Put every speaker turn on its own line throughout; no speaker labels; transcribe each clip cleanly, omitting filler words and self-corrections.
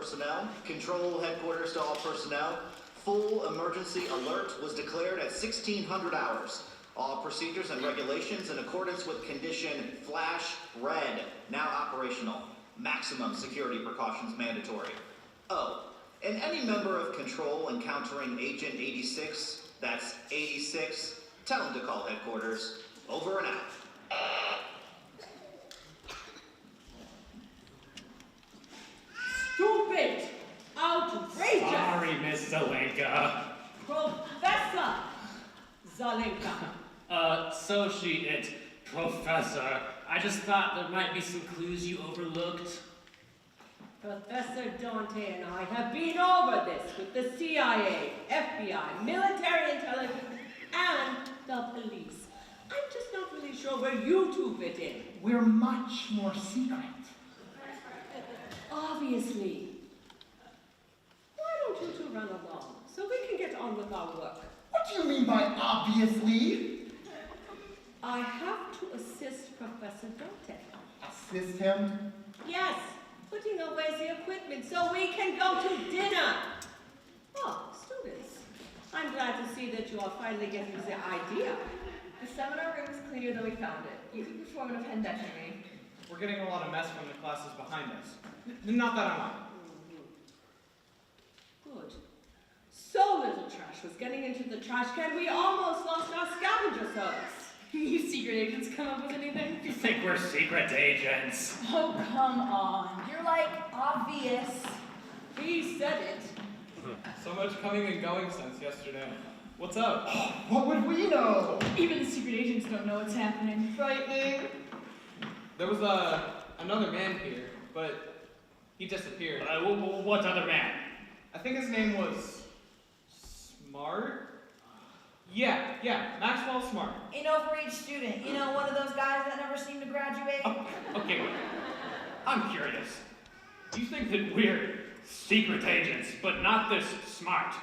personnel. Control headquarters to all personnel. Full emergency alert was declared at 1600 hours. All procedures and regulations in accordance with condition flash red, now operational. Maximum security precautions mandatory. Oh, and any member of Control encountering Agent 86, that's 86, tell him to call headquarters. Over and out.
Stupid! Outrageous!
Sorry, Miss Zelenka.
Professor Zelenka.
So she it, Professor. I just thought there might be some clues you overlooked.
Professor Dante and I have been over this with the CIA, FBI, military intelligence, and the police. I'm just not really sure where you two fit in.
We're much more secret.
Obviously. Why don't you two run along so we can get on with our work?
What do you mean by obviously?
I have to assist Professor Dante.
Assist him?
Yes, putting away the equipment so we can go to dinner. Oh, students, I'm glad to see that you are finally getting the idea.
The seminar room is cleaner than we found it. You could perform an appendectomy.
We're getting a lot of mess from the classes behind us. Not that I'm not.
Good. So little trash was getting into the trash can, we almost lost our scavenger service.
You secret agents come up with anything?
You think we're secret agents?
Oh, come on. You're like obvious.
He said it.
So much coming and going since yesterday. What's up?
What would we know?
Even the secret agents don't know what's happening. Frightening.
There was another man here, but he disappeared.
What other man?
I think his name was Smart? Yeah, Maxwell Smart.
An overage student. You know, one of those guys that never seem to graduate.
Oh, okay, wait. I'm curious. You think that we're secret agents, but not this Smart.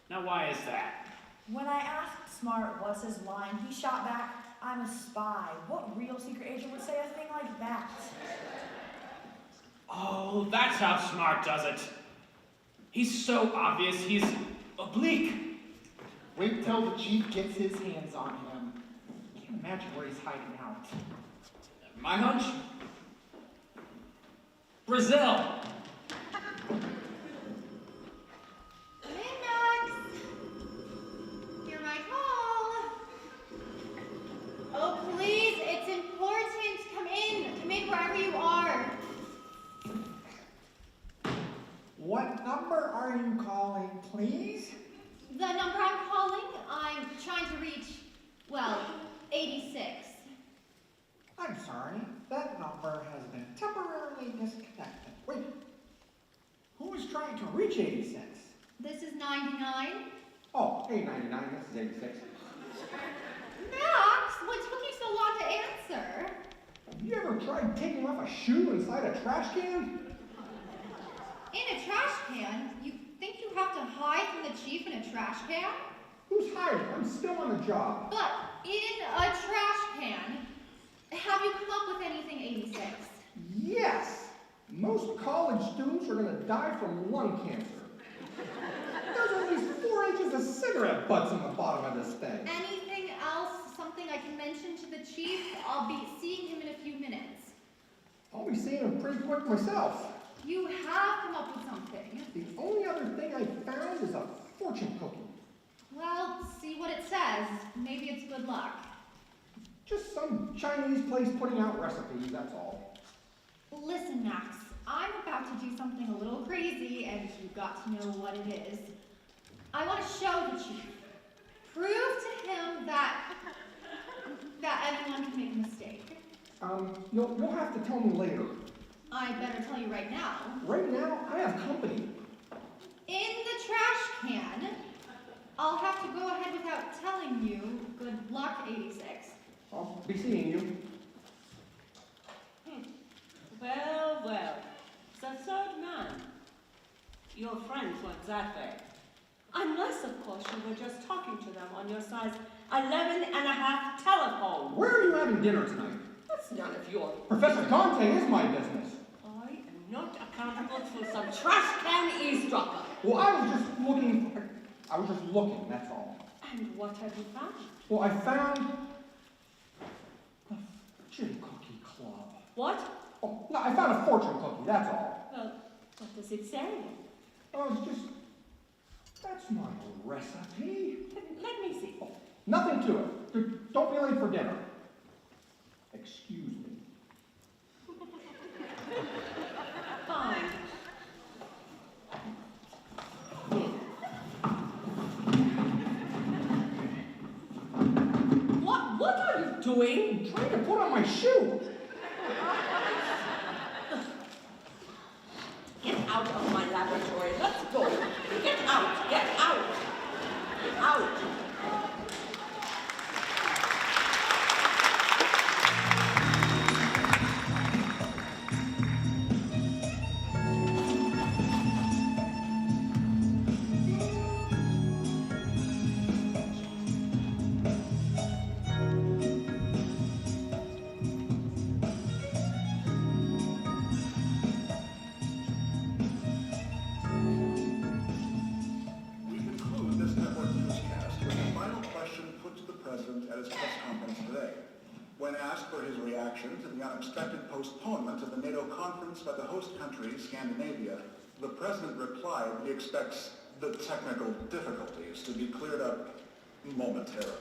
Now, why is that?
When I asked Smart what's his line, he shot back, "I'm a spy." What real secret agent would say a thing like that?
Oh, that's how Smart does it. He's so obvious, he's oblique.
Wait till the chief gets his hands on him. Can't imagine where he's hiding out.
My hunch? Brazil.
Come in, Max. Hear my call. Oh, please, it's important. Come in wherever you are.
What number are you calling, please?
The number I'm calling, I'm trying to reach, well, 86.
I'm sorry, that number has been temporarily disconnected. Wait, who is trying to reach 86?
This is 99.
Oh, hey, 99, this is 86.
Max, what took you so long to answer?
Have you ever tried taking off a shoe inside a trash can?
In a trash can? You think you have to hide from the chief in a trash can?
Who's hired? I'm still on the job.
But in a trash can, have you come up with anything, 86?
Yes! Most college students are going to die from lung cancer. There's at least 4 inches of cigarette butts in the bottom of this thing.
Anything else, something I can mention to the chief? I'll be seeing him in a few minutes.
I'll be seeing him pretty quick myself.
You have come up with something.
The only other thing I found is a fortune cookie.
Well, see what it says. Maybe it's good luck.
Just some Chinese place putting out recipes, that's all.
Listen, Max, I'm about to do something a little crazy, and you've got to know what it is. I want to show the chief. Prove to him that anyone can make a mistake.
You'll have to tell me later.
I better tell you right now.
Right now, I have company.
In the trash can. I'll have to go ahead without telling you. Good luck, 86.
I'll be seeing you.
Well, the third man. Your friends went that way. Unless, of course, you were just talking to them on your size 11 and a half telephone.
Where are you having dinner tonight?
That's none of your...
Professor Dante is my business.
I am not a found books for some trash can eavesdropper.
Well, I was just looking, that's all.
And what have you found?
Well, I found the Fortune Cookie Club.
What?
Oh, no, I found a fortune cookie, that's all.
Well, what does it say?
Oh, it's just, that's not a recipe.
Let me see.
Oh, nothing to it. Don't be late for dinner. Excuse me.
Fine. What are you doing?
I'm trying to put on my shoe.
Get out of my laboratory. Let's go. Get out. Get out. Out.
We conclude this network newscast with the final question put to the President at his press conference today. When asked for his reaction to the unexpected postponement of the NATO conference by the host country, Scandinavia, the President replied that he expects the technical difficulties to be cleared up momentarily.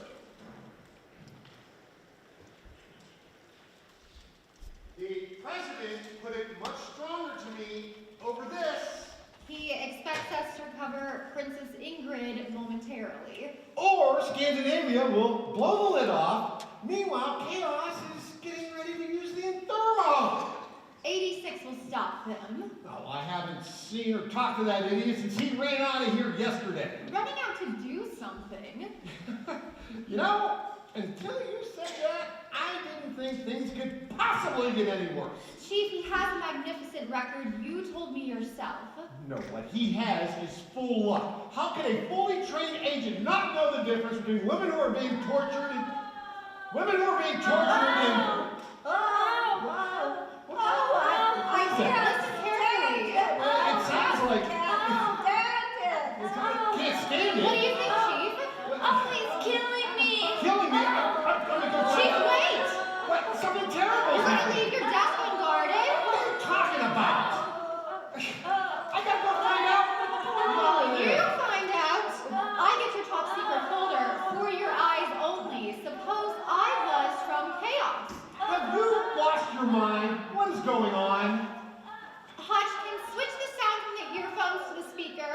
The President put it much stronger to me over this.
He expects us to recover Princess Ingrid momentarily.
Or Scandinavia will blow the lid off. Meanwhile, Chaos is getting ready to use the Thermo.
86 will stop them.
Oh, I haven't seen or talked to that idiot since he ran out of here yesterday.
Running out to do something.
You know, until you said that, I didn't think things could possibly get any worse.
Chief, he has a magnificent record. You told me yourself.
No, what he has is full luck. How can a fully trained agent not know the difference between women who are being tortured and
Listen carefully.
It sounds like
Oh,
can't stand it.
what do you think, Chief? Oh, he's killing me.
Killing me. I'm gonna go
Chief,
find out.
wait.
What? Something terrible
You're
is
gonna
happening.
leave your desk unguarded?
What are you talking about? I gotta go find out what's going on in
You
there.
find out. I get your top secret folder for your eyes only. Suppose I was from Chaos.
Have you lost your mind? What is going on?
Hodgkin, switch the sound from the earphones to the speaker.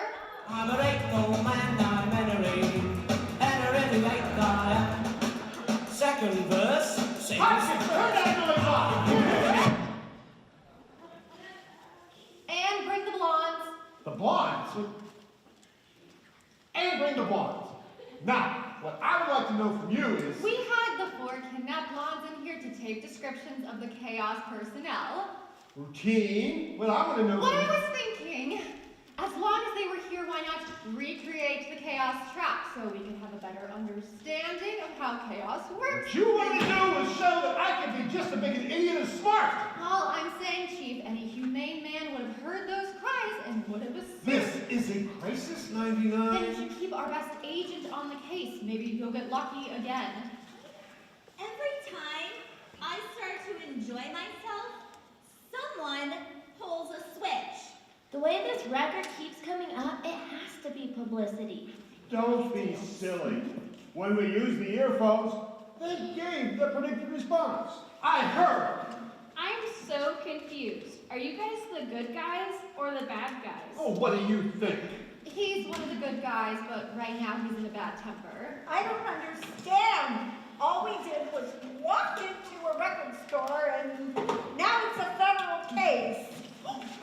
I'm a grateful man, I'm and a really late guy. Second verse,
Hodgkin, turn that noise off!
And bring the blondes.
The blondes? And bring the blondes. Now, what I would like to know from you is...
We had the 4 kidnapped blondes in here to take descriptions of the Chaos personnel.
Routine? What I want to know
What
from
I was thinking, as long as they were here, why not recreate the Chaos trap so we could have a better understanding of how Chaos works?
What you want to do is show that I can be just as big an idiot as smart.
All I'm saying, Chief, any humane man would have heard those cries and would have assumed.
This is a crisis,
Then you
99.
should keep our best agent on the case. Maybe he'll get lucky again.
Every time I start to enjoy myself, someone pulls a switch.
The way this record keeps coming up, it has to be publicity.
Don't be silly. When we used the earphones, they gave the predicted response. I heard.
I'm so confused. Are you guys the good guys or the bad guys?
Oh, what do you think?
He's one of the good guys, but right now he's in a bad temper.
I don't understand. All we did was walk into a record store and now it's a federal case.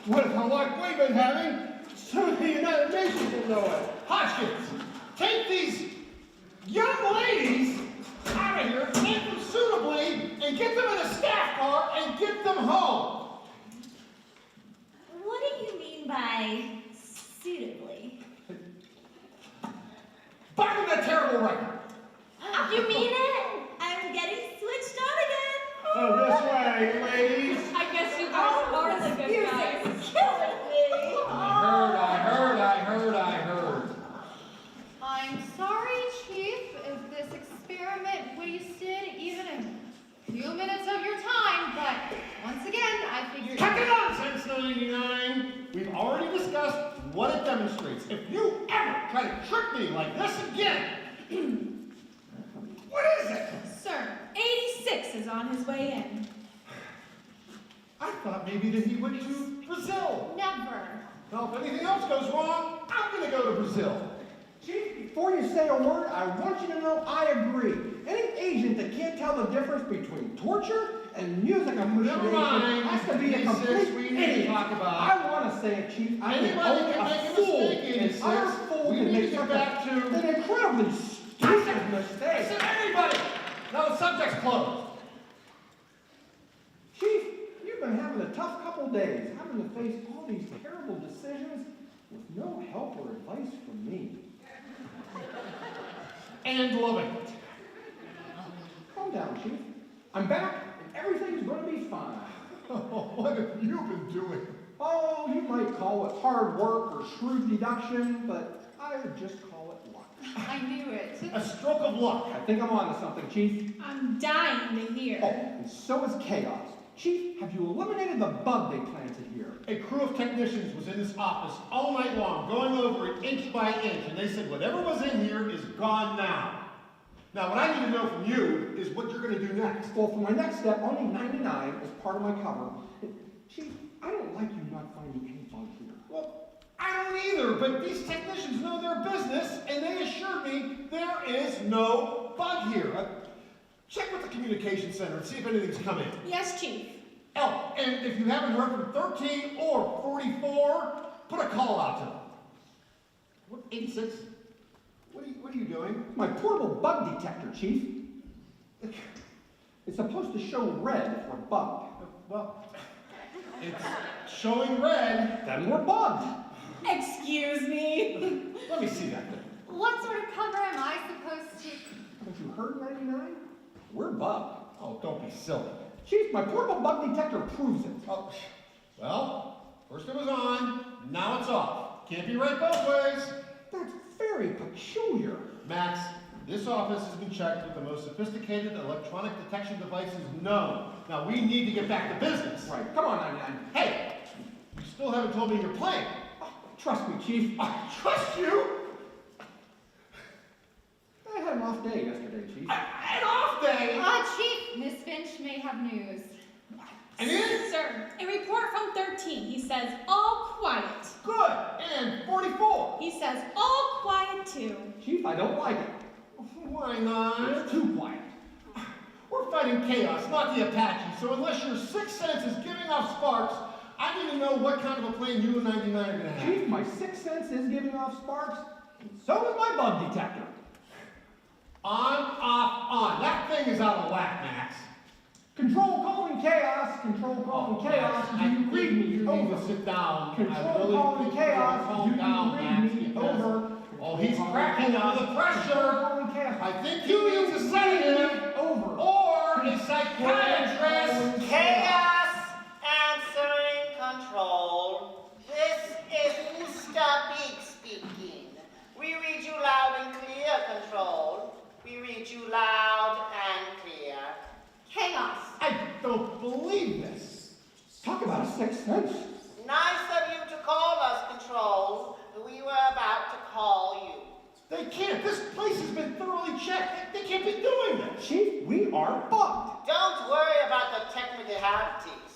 What the luck we've been having? Soon the United Nations will know it. Hodgkins, take these young ladies out of here, plant them suitably, and get them in a staff car and get them home.
What do you mean by suitably?
Back on that terrible record.
You mean it? I'm getting switched on again.
So this way. right, ladies.
I guess you guys are the good guys.
Music's killing me.
I heard.
I'm sorry, Chief, if this experiment wasted even a few minutes of your time, but once again, I figured...
Cut the nonsense, 99! We've already discussed what it demonstrates. If you ever try to trick me like this again... What is it?
Sir, 86 is on his way in.
I thought maybe that he went to Brazil.
Never.
Well, if anything else goes wrong, I'm gonna go to Brazil.
Chief, before you say a word, I want you to know I agree. Any agent that can't tell the difference between torture and music appreciation
Never mind.
has to be a complete
We need to
idiot.
talk about.
I want to say it, Chief. I'm
Anybody can make a
fool.
mistake,
An utter
86.
fool
We
can
need
make
to get
such
back to...
an incredibly stupid
I
mistake.
said anybody! Now the subject's closed.
Chief, you've been having a tough couple days, having to face all these terrible decisions with no help or advice from me.
And loving it.
Calm down, Chief. I'm back, and everything's going to be fine.
What have you been doing?
Oh, you might call it hard work or shrewd deduction, but I would just call it luck.
I knew it.
A stroke of luck.
I think I'm onto something, Chief.
I'm dying to hear.
Oh, and so is chaos. Chief, have you eliminated the bug they planted here?
A crew of technicians was in this office all night long, going over it inch by inch, and they said whatever was in here is gone now. Now, what I need to know from you is what you're going to do next.
Well, for my next step, only 99 is part of my cover. Chief, I don't like you not finding any bug here.
Well, I don't either, but these technicians know their business, and they assured me there is no bug here. Check with the communication center and see if anything's come in.
Yes, Chief.
Oh, and if you haven't heard from 13 or 44, put a call out to them. What, 86? What are you doing?
My portable bug detector, Chief. It's supposed to show red for bug.
Well, it's showing red.
Then we're bugged.
Excuse me.
Let me see that thing.
What sort of cover am I supposed to...
Have you heard 99? We're bugged.
Oh, don't be silly.
Chief, my portable bug detector proves it.
Oh, well, first it was on, now it's off. Can't be right both ways.
That's very peculiar.
Max, this office has been checked with the most sophisticated electronic detection devices known. Now we need to get back to business.
Right, come on, 99.
Hey, you still haven't told me your plan.
Oh, trust me, Chief.
I trust you?
I had an off day yesterday, Chief.
An off day?
Chief, Miss Finch may have news.
And it?
Sir, a report from 13. He says all quiet.
Good. And 44.
He says all quiet too.
Chief, I don't like it.
Why not?
It's too quiet.
We're fighting chaos, not the Apache, so unless your sixth sense is giving off sparks, I need to know what kind of a plane you and 99 are going to have.
Chief, my sixth sense is giving off sparks, and so is my bug detector.
On, off, on. That thing is out of whack, Max.
Control calling chaos, control calling chaos.
I
Do you read me?
You need
Over.
to sit down.
Control calling chaos.
Calm
Do
down,
you
Max.
read me? Over.
Oh, he's cracking under the pressure.
Calling chaos.
I think he needs a sedative
Over.
or a psychiatrist.
Chaos answering control. This is Ustabik speaking. We read you loud and clear, control. We read you loud and clear.
Chaos.
I don't believe this.
Talk about a sixth sense.
Nice of you to call us, control. We were about to call you.
They can't. This place has been thoroughly checked. They can't be doing this.
Chief, we are bugged.
Don't worry about the technicalities.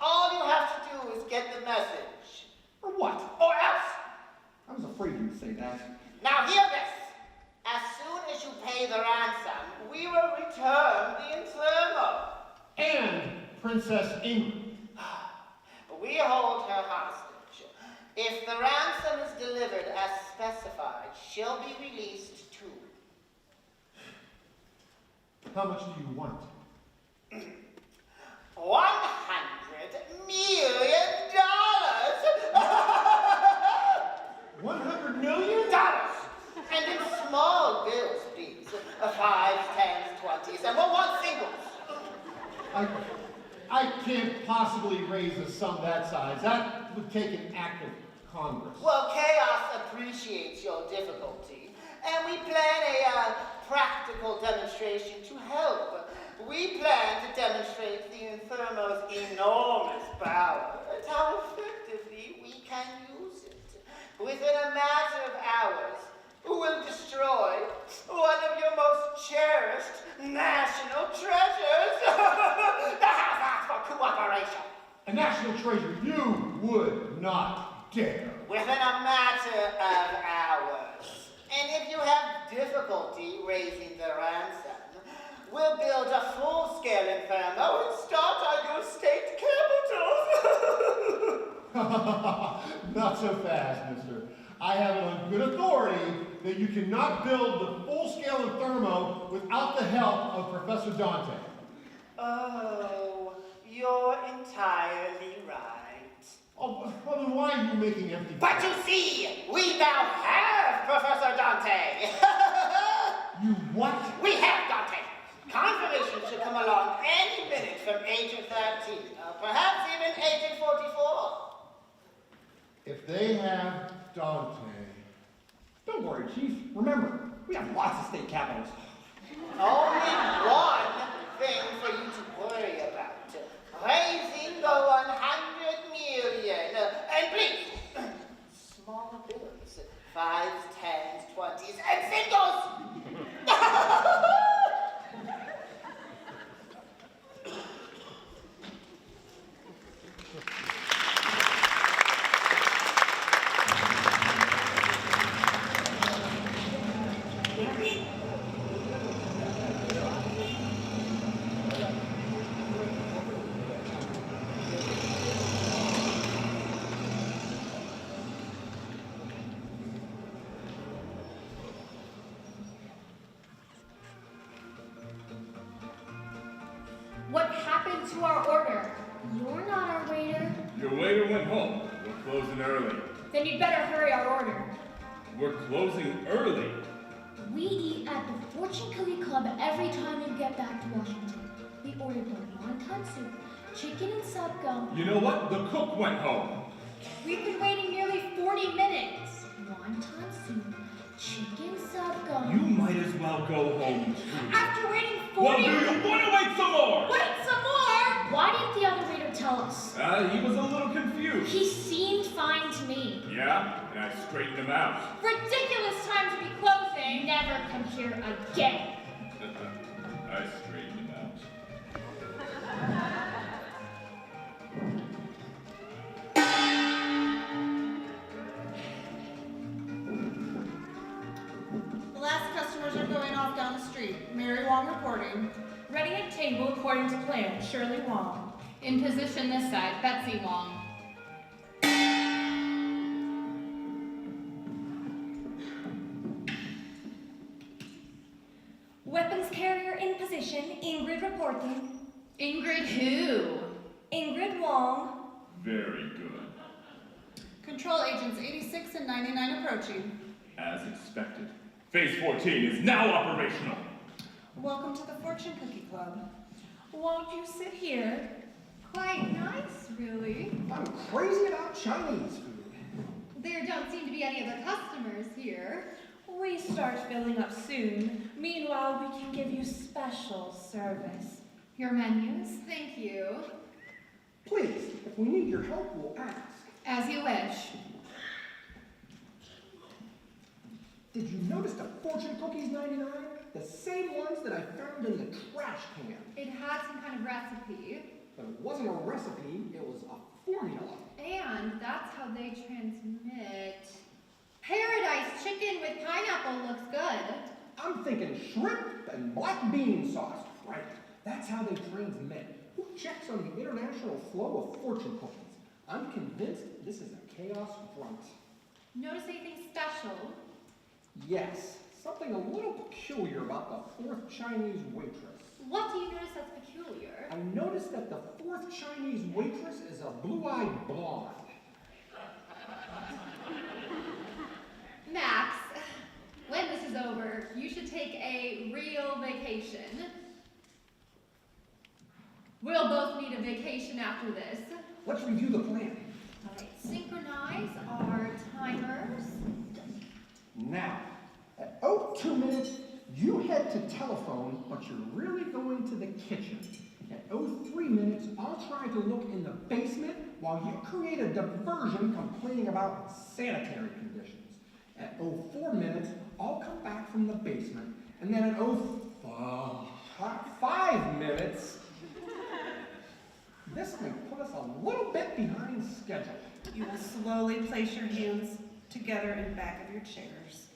All you have to do is get the message.
Or what?
Or else.
I was afraid you'd say that.
Now hear this. As soon as you pay the ransom, we will return the Inferno.
And Princess Ingrid.
We hold her hostage. If the ransom is delivered as specified, she'll be released too.
How much do you want?
$100 million.
$100 million?
And in small bills, please. 5s, 10s, 20s, and we'll want singles.
I can't possibly raise a sum that size. That would take an act of Congress.
Well, Chaos appreciates your difficulty, and we plan a practical demonstration to help. We plan to demonstrate the Inferno's enormous power and how effectively we can use it. Within a matter of hours, we will destroy one of your most cherished national treasures. How's that for cooperation?
A national treasure you would not dare.
Within a matter of hours. And if you have difficulty raising the ransom, we'll build a full-scale Inferno and start on your state capital.
Not so fast, mister. I have it on good authority that you cannot build the full-scale Inferno without the help of Professor Dante.
Oh, you're entirely right.
Oh, well, then why are you making empty
But you see, we now have Professor Dante.
You what?
We have Dante. Confirmation should come along any minute from Agent 13, perhaps even Agent 44.
If they have Dante...
Don't worry, Chief. Remember, we have lots of state capitals.
Only one thing for you to worry about. Raising the 100 million. And please, small bills. 5s, 10s, 20s, and singles!
What happened to our order?
You're not our waiter.
Your waiter went home. We're closing early.
Then you'd better hurry our order.
We're closing early.
We eat at the Fortune Cookie Club every time we get back to Washington. We ordered the wonton soup, chicken and sub gum.
You know what? The cook went home.
We've been waiting nearly 40 minutes.
Wonton soup, chicken sub gum.
You might as well go home too.
After waiting 40
Well, do you want to wait some more?
Wait some more?
Why didn't the other waiter tell us?
He was a little confused.
He seemed fine to me.
Yeah, and I straightened him out.
Ridiculous time to be closing.
Never come here again.
I straightened him out.
The last customers are going off down the street. Mary Wong reporting.
Ready at table according to plan, Shirley Wong. In position this side, Betsy Wong.
Weapons carrier in position. Ingrid reporting.
Ingrid who?
Ingrid Wong.
Very good.
Control agents 86 and 99 approaching.
As expected. Phase 14 is now operational.
Welcome to the Fortune Cookie Club. Won't you sit here?
Quite nice, really.
I'm crazy about Chinese food.
There don't seem to be any other customers here.
We start filling up soon. Meanwhile, we can give you special service.
Your menus? Thank you.
Please, if we need your help, we'll ask.
As you wish.
Did you notice the Fortune Cookies 99? The same ones that I found in the trash can.
It had some kind of recipe.
But it wasn't a recipe, it was a formula.
And that's how they transmit. Paradise chicken with pineapple looks good.
I'm thinking shrimp and black bean sauce. Right, that's how they transmit. Who checks on the international flow of fortune cookies? I'm convinced this is a chaos front.
Notice anything special?
Yes, something a little peculiar about the fourth Chinese waitress.
What do you notice that's peculiar?
I noticed that the fourth Chinese waitress is a blue-eyed blonde.
Max, when this is over, you should take a real vacation. We'll both need a vacation after this.
Let's review the plan.
All right, synchronize our timers.
Now, at 02 minutes, you head to telephone, but you're really going to the kitchen. At 03 minutes, I'll try to look in the basement while you create a diversion complaining about sanitary conditions. At 04 minutes, I'll come back from the basement, and then at 5 minutes, this may put us a little bit behind schedule.
You will slowly place your hands together in the back of your chairs.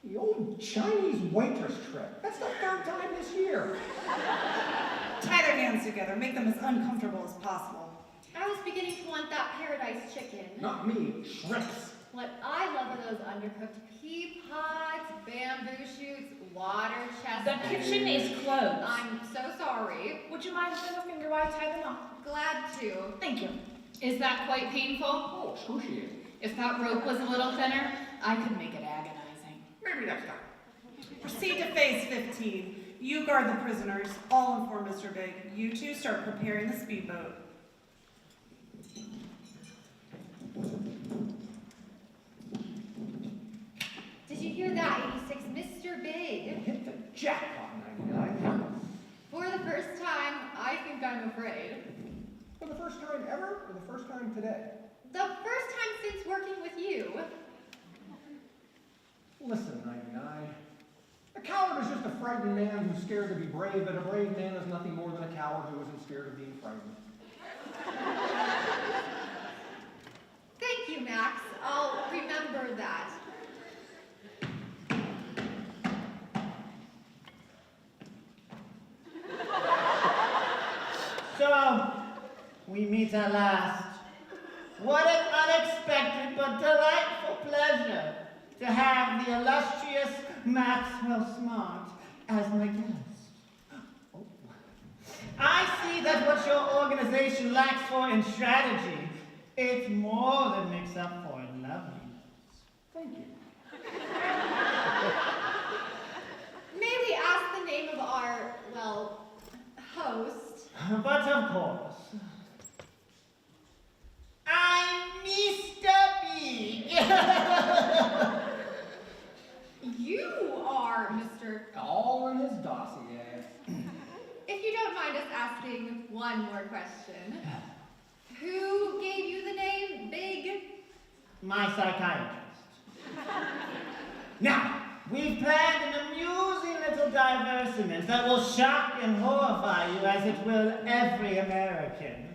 The old Chinese waitress trick. That's the 3rd time this year.
Tie their hands together. Make them as uncomfortable as possible.
I was beginning to want that paradise chicken.
Not me, shrimps.
What I love are those undercooked pea pods, bamboo shoots, water chestnuts.
The kitchen is closed.
I'm so sorry.
Would you mind putting a finger while I tie them up?
Glad to.
Thank you. Is that quite painful?
Oh, excruciating.
If that rope was a little thinner, I could make it agonizing.
Maybe next time.
Proceed to phase 15. You guard the prisoners. I'll inform Mr. Big. You two start preparing the speedboat.
Did you hear that, 86? Mr. Big.
Hit the jackpot, 99.
For the first time, I think I'm afraid.
For the first time ever, or the first time today?
The first time since working with you.
Listen, 99. A coward is just a frightened man who's scared to be brave, but a brave man is nothing more than a coward who isn't scared of being frightened.
Thank you, Max. I'll remember that.
So, we meet at last. What an unexpected but delightful pleasure to have the illustrious Maxwell Smart as my guest. Oh. I see that what your organization lacks for in strategy, it's more than makes up for in loveliness.
Thank you.
May we ask the name of our, well, host?
But of course. I'm Mr. Big.
You are Mr.
All in his dossier.
If you don't mind us asking one more question. Who gave you the name Big?
My psychiatrist. Now, we've planned an amusing little diversement that will shock and horrify you as it will every American.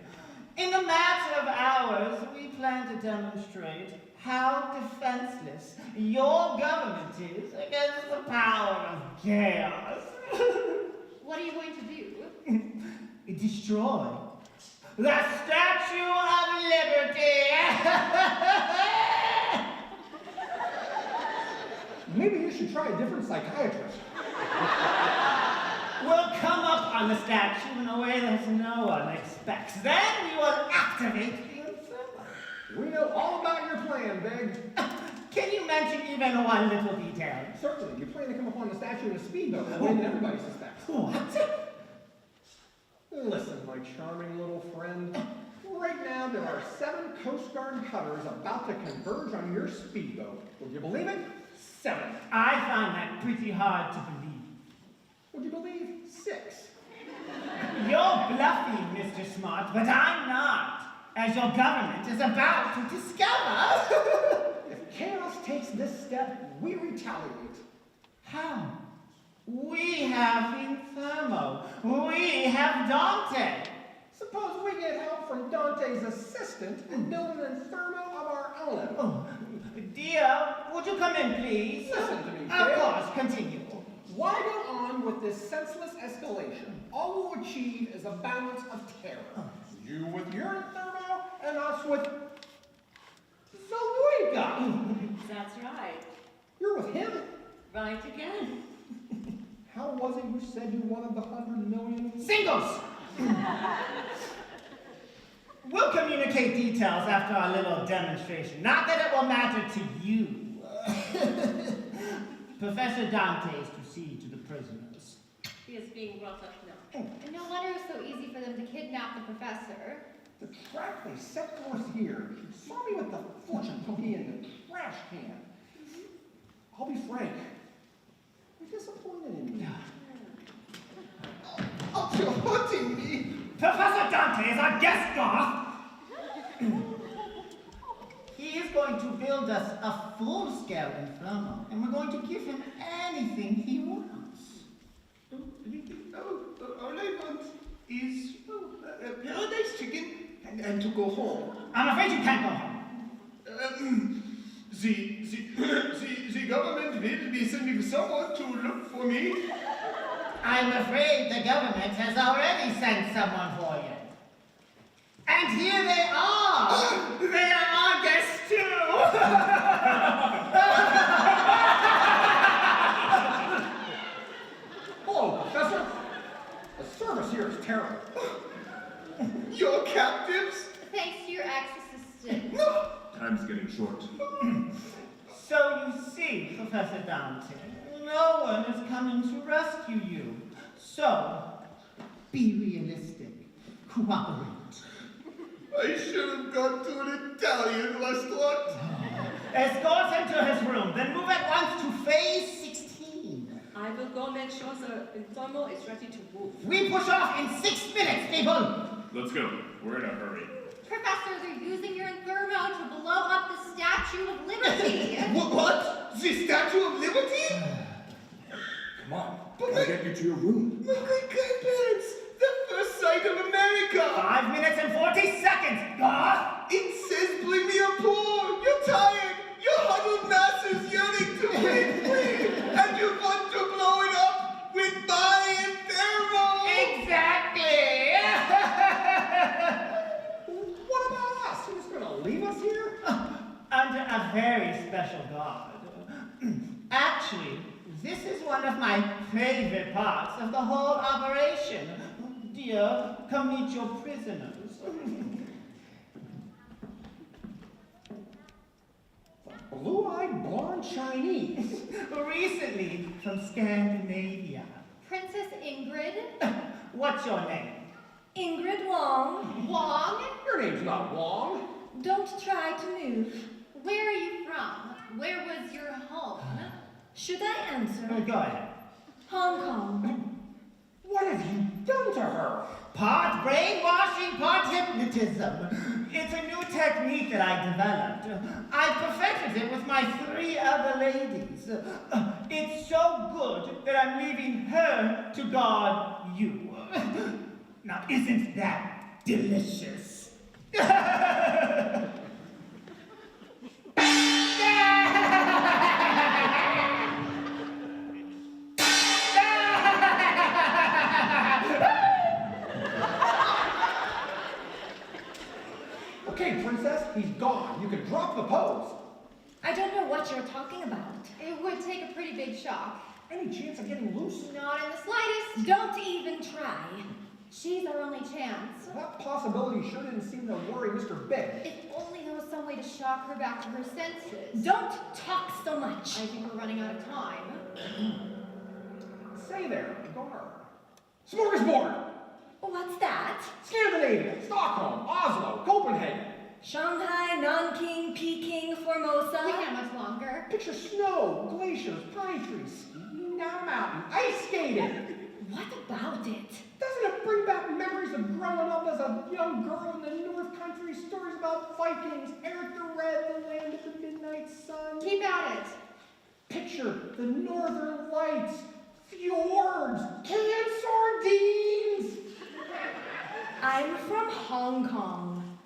In a matter of hours, we plan to demonstrate how defenseless your government is against the power of chaos.
What are you going to do?
Destroy the Statue of Liberty!
Maybe you should try a different psychiatrist.
We'll come up on the statue in a way that no one expects. Then we will activate the inferno.
We know all about your plan, Big.
Can you mention even one little detail?
Certainly. You plan to come upon the statue in a speedboat in a way that everybody suspects.
What?
Listen, my charming little friend. Right now, there are 7 Coast Guard cutters about to converge on your speedboat. Would you believe it? 7.
I find that pretty hard to believe.
Would you believe 6?
You're bluffing, Mr. Smart, but I'm not, as your government is about to discover.
If chaos takes this step, we retaliate.
How? We have Inferno. We have Dante.
Suppose we get help from Dante's assistant and build an inferno of our own.
Oh, dear, would you come in, please?
Listen to me,
Of
Dale.
course, continue.
Why go on with this senseless escalation? All we'll achieve is a balance of terror. You with your inferno, and us with Zoiga.
That's right.
You're with him?
Right again.
How was it you said you wanted the 100 million?
Singles! We'll communicate details after our little demonstration. Not that it will matter to you. Professor Dante is to see to the prisoners.
He is being brought up now.
And no wonder it was so easy for them to kidnap the professor.
The trap they set for us here. She saw me with the fortune cookie in the trash can. I'll be frank. You're disappointed in me.
Oh, you're hurting me.
Professor Dante is our guest goth. He is going to build us a full-scale Inferno, and we're going to give him anything he wants.
All I want is paradise chicken and to go home.
I'm afraid you can't go home.
The government will be sending someone to look for me.
I'm afraid the government has already sent someone for you. And here they are! They are our guests too!
Hello, Professor. The service here is terrible.
Your captives?
Thanks to your ex-assistant.
Time's getting short.
So you see, Professor Dante, no one is coming to rescue you. So, be realistic. Cooperate.
I should have gone to an Italian restaurant.
Escort him to his room, then move at once to phase 16.
I will go make sure the Inferno is ready to move.
We push off in 6 minutes, people!
Let's go. We're in a hurry.
Professor, they're using your Inferno to blow up the Statue of Liberty.
What? The Statue of Liberty?
Come on. I'll get you to your room.
My great-grandparents! The first sight of America!
5 minutes and 40 seconds, goth!
It says bring me a pour! You're tired! Your huddled masses yearning to break free! And you want to blow it up with my Inferno!
Exactly!
What about us? You're just gonna leave us here?
Under a very special guard. Actually, this is one of my favorite parts of the whole operation. Dear, come meet your prisoners.
Blue-eyed blonde Chinese.
Recently from Scandinavia.
Princess Ingrid?
What's your name?
Ingrid Wong.
Wong?
Your name's not Wong.
Don't try to move.
Where are you from? Where was your home?
Should I answer?
Go ahead.
Hong Kong.
What have you done to her?
Part brainwashing, part hypnotism. It's a new technique that I developed. I perfected it with my 3 other ladies. It's so good that I'm leaving her to guard you. Now, isn't that delicious?
Okay, Princess, he's gone. You can drop the pose.
I don't know what you're talking about.
It would take a pretty big shock.
Any chance of getting loose?
Not in the slightest.
Don't even try.
She's our only chance.
That possibility sure didn't seem to worry Mr. Big.
If only there was some way to shock her back to her senses.
Don't talk so much.
I think we're running out of time.
Say there, guard. Smorgasbord!
What's that?
Scandinavia, Stockholm, Oslo, Copenhagen.
Shanghai, Nanking, Peking, Formosa.
We can't much longer.
Picture snow, glaciers, pine trees, skiing down a mountain, ice skating.
What about it?
Doesn't it bring back memories of growing up as a young girl in the North Country? Stories about Vikings, Eric the Red, the land of the midnight sun.
Keep at it.
Picture the northern lights, fjords, canned sardines.
I'm from Hong Kong.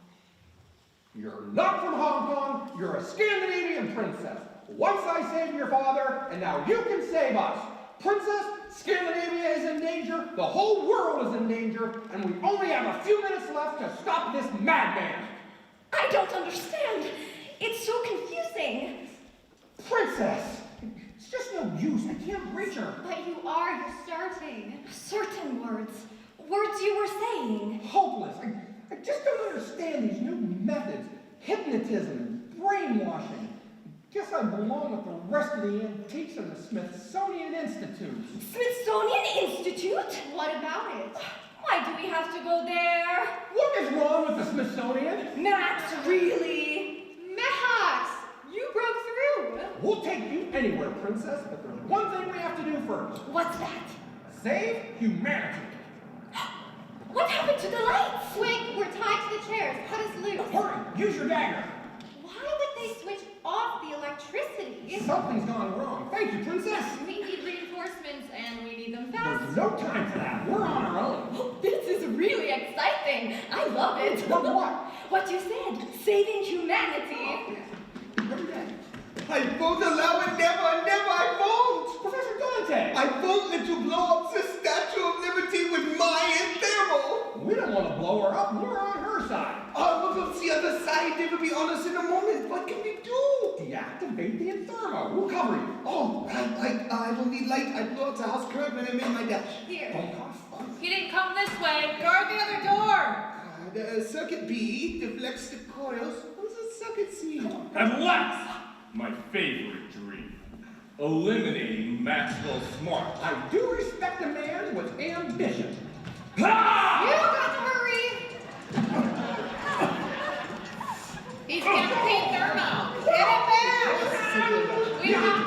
You're not from Hong Kong, you're a Scandinavian princess. Once I saved your father, and now you can save us. Princess, Scandinavia is in danger, the whole world is in danger, and we only have a few minutes left to stop this madman.
I don't understand. It's so confusing.
Princess, it's just no use, I can't reach her.
But you are, you're starting.
Certain words. Words you were saying.
Hopeless. I just don't understand these new methods. Hypnotism and brainwashing. Guess I belong with the rest of the antiques in the Smithsonian Institute.
Smithsonian Institute?
What about it?
Why do we have to go there?
What is wrong with the Smithsonian?
Max, really?
Max, you broke through.
We'll take you anywhere, Princess, but there's one thing we have to do first.
What's that?
Save humanity.
What happened to the lights?
Quick, we're tied to the chairs. Cut us loose.
Hurry, use your dagger.
Why would they switch off the electricity?
Something's gone wrong. Thank you, Princess.
We need reinforcements and we need them fast.
There's no time for that. We're on our own.
Oh, this is really exciting. I love it.
What?
What you said, saving humanity.
I won't allow it, never, I won't!
Professor Dante!
I won't let you blow up the Statue of Liberty with my thermal!
We don't want to blow her up, we're on her side.
Oh, look, the other side, they will be on us in a moment. What can we do?
Deactivate the Inthermo. We'll cover you.
Oh, I will need light. I blew out the house current when I made my dash.
Here.
Don't cough.
He didn't come this way. Guard the other door.
The circuit B deflects the coils. What does the circuit mean?
At last! My favorite dream. Eliminating Maxwell Smart.
I do respect a man with ambition.
Ah!
You got to hurry.
He's campaign thermo.
Get it back!
We have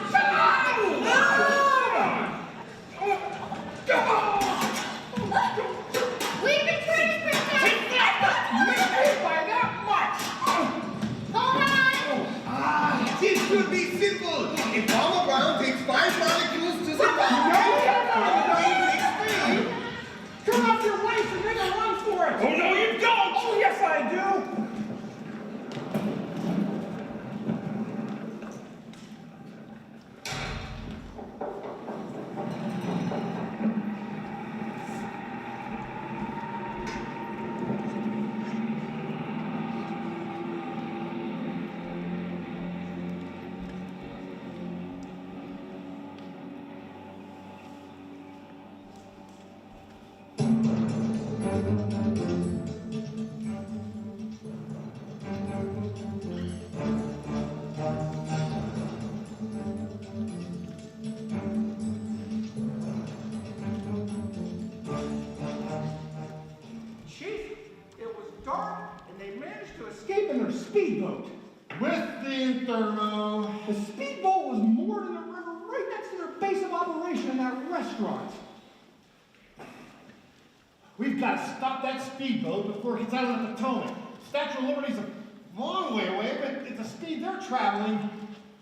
We've been training, Princess.
Maybe by that much.
Hold on.
This should be simple. If Farmer Brown takes 5 molecules to survive,
Turn off your lights and make a run for it.
Oh, no, you don't!
Oh, yes, I do. Escape in their speedboat.
with the thermo.
The speedboat was moored in the river right next to their base of operation in that restaurant.
We've got to stop that speedboat before it gets out of the Potomac. Statue of Liberty's a long way away, but at the speed they're traveling,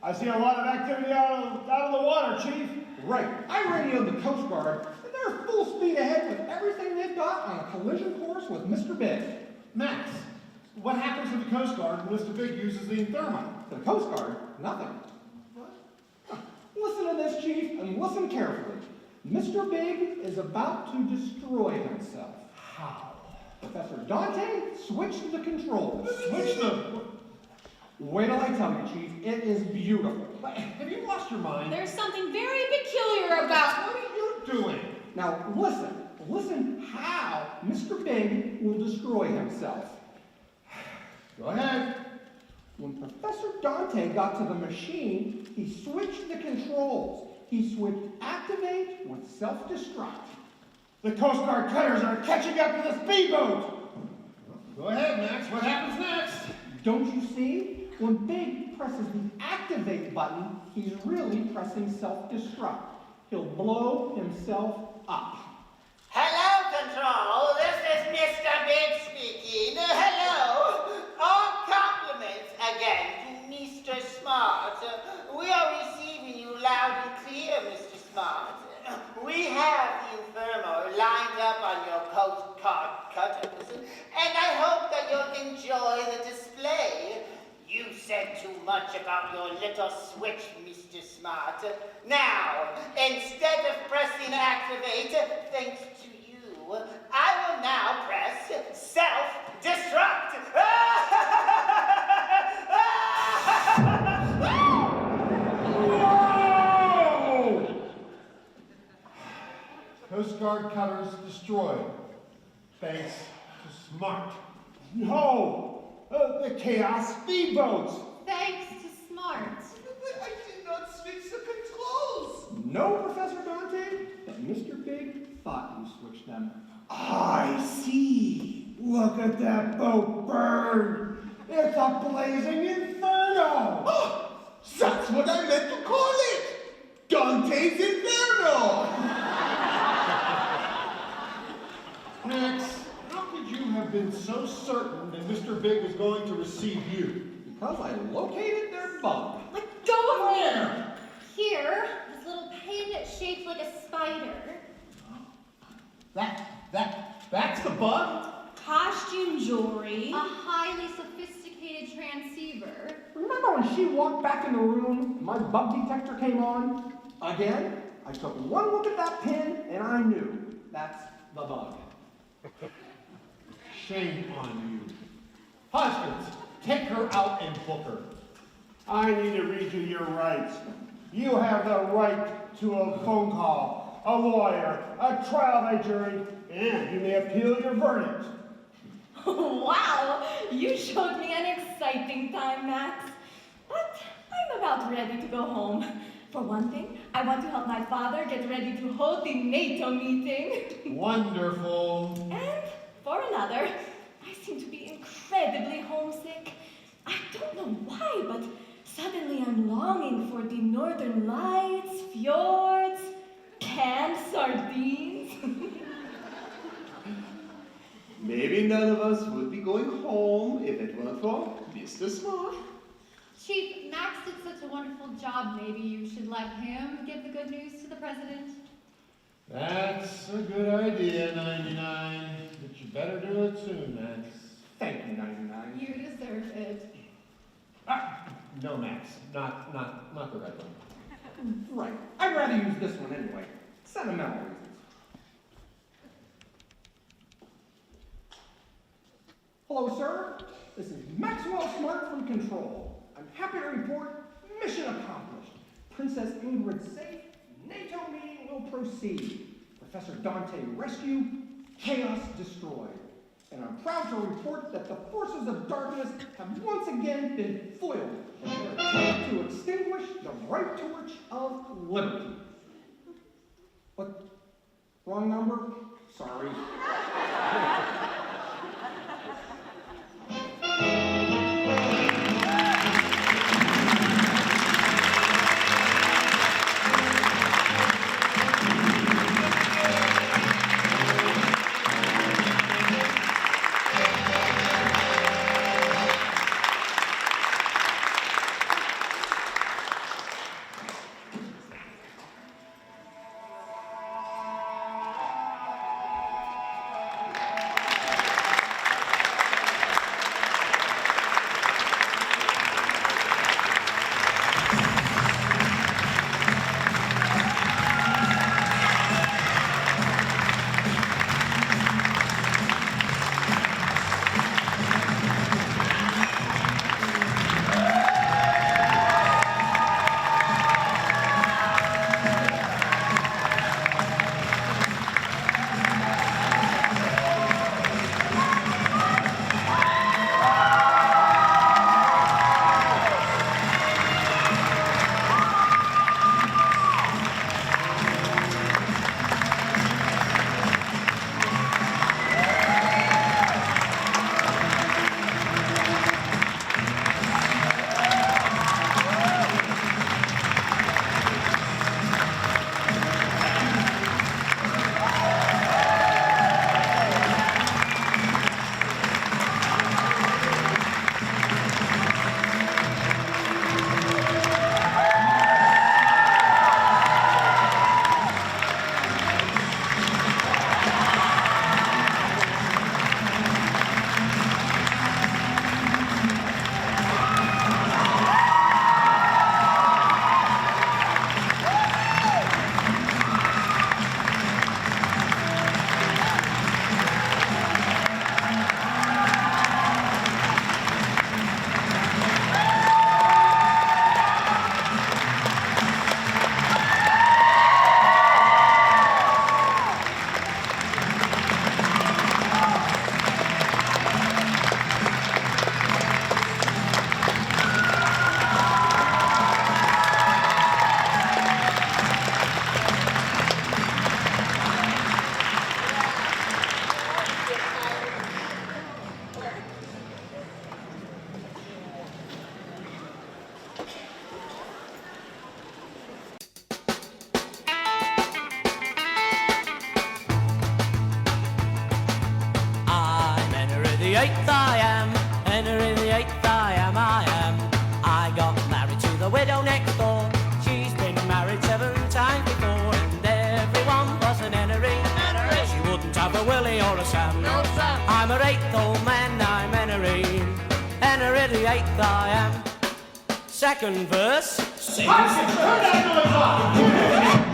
I see a lot of activity out of the water, Chief.
Right. I radioed the Coast Guard, and they're full speed ahead with everything they've got on a collision course with Mr. Big.
Max, what happens to the Coast Guard when Mr. Big uses the thermo?
The Coast Guard? Nothing. What? Listen to this, Chief, and listen carefully. Mr. Big is about to destroy himself.
How?
Professor Dante, switch the controls.
Switch the...
Wait till I tell you, Chief. It is beautiful.
Have you lost your mind?
There's something very peculiar about...
What are you doing?
Now, listen. Listen how Mr. Big will destroy himself.
Go ahead.
When Professor Dante got to the machine, he switched the controls. He switched activate with self-destruct.
The Coast Guard cutters are catching up to the speedboat. Go ahead, Max. What happens next?
Don't you see? When Big presses the activate button, he's really pressing self-destruct. He'll blow himself up.
Hello, Control. This is Mr. Big speaking. Hello. All compliments again to Mr. Smart. We are receiving you loud and clear, Mr. Smart. We have the Infermo lined up on your Coast Guard cutters, and I hope that you'll enjoy the display. You said too much about your little switch, Mr. Smart. Now, instead of pressing activate, thanks to you, I will now press self-destruct.
Coast Guard cutters destroyed. Thanks to Smart. No! The Chaos speedboats!
Thanks to Smart.
know, Professor Dante, that Mr. Big thought you switched them.
I see. Look at that boat burn. It's a blazing inferno. Oh, that's what I meant to call it. Dante's Inferno. Max, how could you have been so certain that Mr. Big was going to receive you?
Because I located their bug.
Let go of me! Here, this little pin shaped like a spider.
That's the bug?
Costume jewelry.
A highly sophisticated transceiver.
Remember when she walked back in the room, my bug detector came on? Again, I took one look at that pin, and I knew that's the bug.
Shame on you. Hoskins, take her out and book her. I need to read you your rights. You have the right to a phone call, a lawyer, a trial by jury, and you may appeal your verdict.
Wow, you showed me an exciting time, Max. But I'm about ready to go home. For one thing, I want to help my father get ready to hold the NATO meeting.
Wonderful.
And for another, I seem to be incredibly homesick. I don't know why, but suddenly I'm longing for the northern lights, fjords, canned sardines.
Maybe none of us would be going home if it weren't for Mr. Smart.
Chief, Max did such a wonderful job. Maybe you should let him give the good news to the president.
That's a good idea, 99. But you better do it soon, Max.
Thank you, 99.
You deserve it.
No, Max. Not the red one.
Right. I'd rather use this one anyway. Sentimental reasons. Hello, sir. This is Maxwell Smart from Control. I'm happy to report mission accomplished. Princess Ingrid safe. NATO meeting will proceed. Professor Dante rescued. Chaos destroyed. And I'm proud to report that the forces of darkness have once again been foiled in their attempt to extinguish the bright torch of liberty. What? Wrong number? Sorry.
the 8th I am. Henry the 8th I am, I am. I got married to the widow next door. She's been married 7 times before, and everyone was an Henry. She wouldn't have a Willie or a Sam. No, Sam. I'm her 8th old man, I'm Henry. Henry the 8th I am. Second verse.
Turn that noise off!